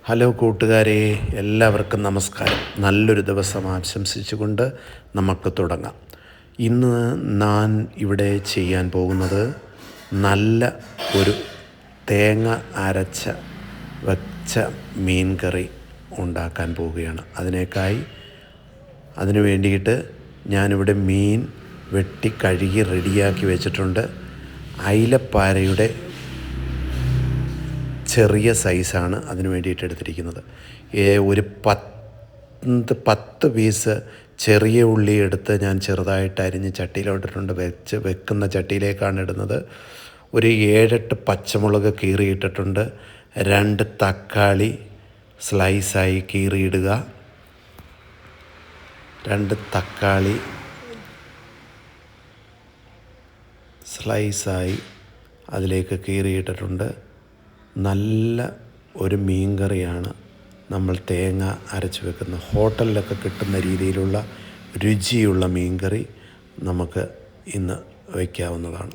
Hello കൂട്ടുകാരെ, എല്ലാവർക്കും നമസ്കാരം. നല്ലൊരു ദിവസം ആശംസിച്ചുകൊണ്ട് നമുക്ക് തുടങ്ങാം. ഇന്ന് ഞാൻ ഇവിടെ ചെയ്യാൻ പോകുന്നത് നല്ല ഒരു തേങ്ങ അരച്ച വെച്ച മീൻ കറി ഉണ്ടാക്കാൻ പോവുകയാണ്. അതിനു വേണ്ടിയിട്ട് ഞാനിവിടെ മീൻ വെട്ടി കഴുകി റെഡിയാക്കി വെച്ചിട്ടുണ്ട്. അയിലപ്പാരയുടെ ചെറിയ സൈസാണ് അതിന് വേണ്ടിയിട്ട് എടുത്തിരിക്കുന്നത്. ഒരു 10 പീസ് ചെറിയ ഉള്ളി എടുത്ത് ഞാൻ ചെറുതായിട്ട് അരിഞ്ഞ് ചട്ടിയിലോട്ടിട്ടുണ്ട്. വെക്കുന്ന ചട്ടിയിലേക്കാണ് ഇടുന്നത്. ഒരു 7-8 പച്ചമുളക് കീറിയിട്ടിട്ടുണ്ട്. 2 തക്കാളി സ്ലൈസായി കീറിയിടുക. 2 തക്കാളി സ്ലൈസായി അതിലേക്ക് കീറിയിട്ടിട്ടുണ്ട്. നല്ല ഒരു മീൻ കറിയാണ് നമ്മൾ തേങ്ങ അരച്ച് വെക്കുന്ന. ഹോട്ടലിലൊക്കെ കിട്ടുന്ന രീതിയിലുള്ള രുചിയുള്ള മീൻ കറി നമുക്ക് ഇന്ന് വയ്ക്കാവുന്നതാണ്.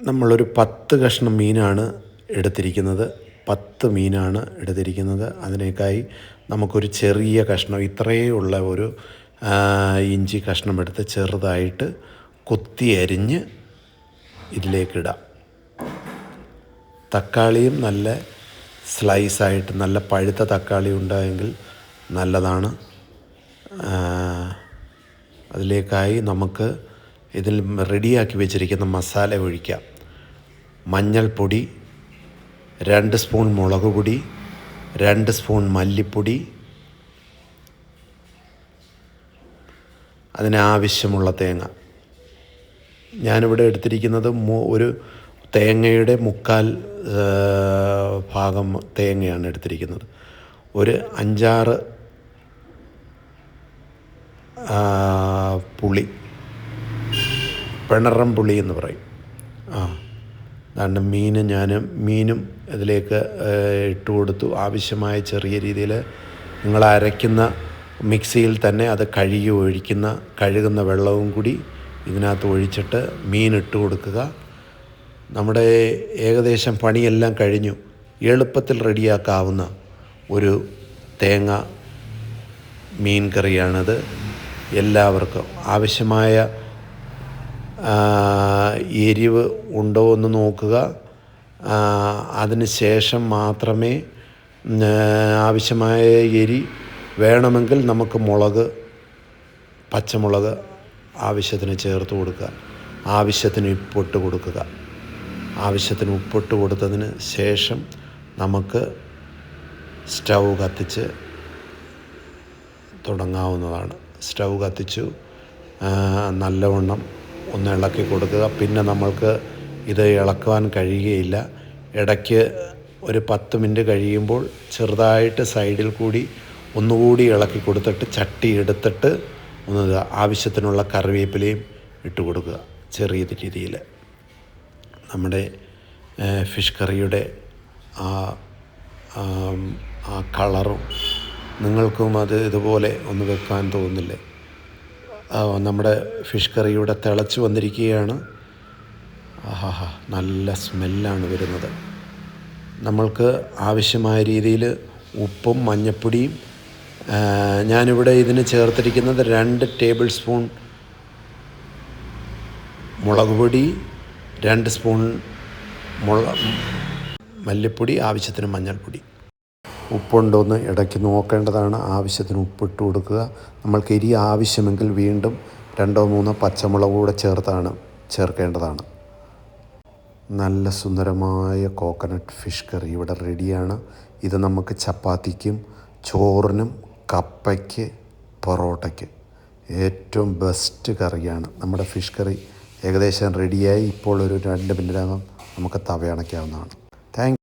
നമ്മളൊരു 10 കഷ്ണം മീനാണ് എടുത്തിരിക്കുന്നത്. 10 മീനാണ് എടുത്തിരിക്കുന്നത്. അതിനേക്കായി നമുക്കൊരു ചെറിയ കഷ്ണം, ഇത്രയേ ഉള്ള ഒരു ഇഞ്ചി കഷ്ണം എടുത്ത് ചെറുതായിട്ട് കൊത്തി അരിഞ്ഞ് ഇതിലേക്കിടാം. തക്കാളിയും നല്ല സ്ലൈസായിട്ട്, നല്ല പഴുത്ത തക്കാളി ഉണ്ടായെങ്കിൽ നല്ലതാണ്. അതിലേക്കായി നമുക്ക് ഇതിൽ റെഡിയാക്കി വെച്ചിരിക്കുന്ന മസാല ഒഴിക്കാം. മഞ്ഞൾപ്പൊടി 2 സ്പൂൺ, മുളക് പൊടി 2 സ്പൂൺ, മല്ലിപ്പൊടി, അതിനാവശ്യമുള്ള തേങ്ങ. ഞാനിവിടെ എടുത്തിരിക്കുന്നത് ഒരു തേങ്ങയുടെ 1/4 ഭാഗം തേങ്ങയാണ് എടുത്തിരിക്കുന്നത്. ഒരു 5-6 പുളി, പിണറം പുളി എന്ന് പറയും. അതുകൊണ്ട് മീനും ഇതിലേക്ക് ഇട്ട് കൊടുത്തു. ആവശ്യമായ ചെറിയ രീതിയിൽ നിങ്ങൾ അരയ്ക്കുന്ന മിക്സിയിൽ തന്നെ അത് കഴുകുന്ന വെള്ളവും കൂടി ഇതിനകത്ത് ഒഴിച്ചിട്ട് മീൻ ഇട്ട് കൊടുക്കുക. നമ്മുടെ ഏകദേശം പണിയെല്ലാം കഴിഞ്ഞു. എളുപ്പത്തിൽ റെഡിയാക്കാവുന്ന ഒരു തേങ്ങ മീൻ കറിയാണിത്. എല്ലാവർക്കും ആവശ്യമായ എരിവ് ഉണ്ടോ എന്ന് നോക്കുക. അതിന് ശേഷം മാത്രമേ ആവശ്യമായ എരി വേണമെങ്കിൽ നമുക്ക് പച്ചമുളക് ആവശ്യത്തിന് ചേർത്ത് കൊടുക്കുക. ആവശ്യത്തിന് ഉപ്പിട്ട് കൊടുക്കുക. ആവശ്യത്തിന് ഉപ്പിട്ട് കൊടുത്തതിന് ശേഷം നമുക്ക് സ്റ്റൗ കത്തിച്ച് തുടങ്ങാവുന്നതാണ്. സ്റ്റൗ കത്തിച്ചു നല്ലവണ്ണം ഒന്ന് ഇളക്കി കൊടുക്കുക. പിന്നെ നമ്മൾക്ക് ഇത് ഇളക്കുവാൻ കഴിയുകയില്ല. ഇടയ്ക്ക് ഒരു 10 മിനിറ്റ് കഴിയുമ്പോൾ ചെറുതായിട്ട് സൈഡിൽ കൂടി ഒന്നുകൂടി ഇളക്കി കൊടുത്തിട്ട് ചട്ടി എടുത്തിട്ട് ആവശ്യത്തിനുള്ള കറിവേപ്പിലയും ഇട്ട് കൊടുക്കുക. ചെറിയ രീതിയിൽ നമ്മുടെ ഫിഷ് കറിയുടെ ആ കളറും നിങ്ങൾക്കും ഇതുപോലെ ഒന്ന് വെക്കാൻ തോന്നില്ലേ? നമ്മുടെ ഫിഷ് കറിയുടെ തിളച്ച് വന്നിരിക്കുകയാണ്. നല്ല സ്മെല്ലാണ് വരുന്നത്. നമ്മൾക്ക് ആവശ്യമായ രീതിയിൽ ഉപ്പും മഞ്ഞൾപ്പൊടിയും, ഞാനിവിടെ ഇതിന് ചേർത്തിരിക്കുന്നത് 2 ടേബിൾ സ്പൂൺ മുളക് പൊടി, 2 സ്പൂൺ മല്ലിപ്പൊടി, ആവശ്യത്തിന് മഞ്ഞൾപ്പൊടി. ഉപ്പുണ്ടോയെന്ന് ഇടയ്ക്ക് നോക്കേണ്ടതാണ്. ആവശ്യത്തിന് ഉപ്പിട്ട് കൊടുക്കുക. നമ്മൾക്ക് എരി ആവശ്യമെങ്കിൽ വീണ്ടും 2-3 പച്ചമുളക് കൂടെ ചേർക്കേണ്ടതാണ്. നല്ല സുന്ദരമായ കോക്കനട്ട് ഫിഷ് കറി ഇവിടെ റെഡിയാണ്. ഇത് നമുക്ക് ചപ്പാത്തിക്കും ചോറിനും കപ്പയ്ക്ക് പൊറോട്ടയ്ക്ക് ഏറ്റവും ബെസ്റ്റ് കറിയാണ്. നമ്മുടെ ഫിഷ് കറി ഏകദേശം റെഡിയായി. ഇപ്പോൾ ഒരു 2 മിനിറ്റിനകം നമുക്ക് തവയണയ്ക്കാവുന്നതാണ്. താങ്ക്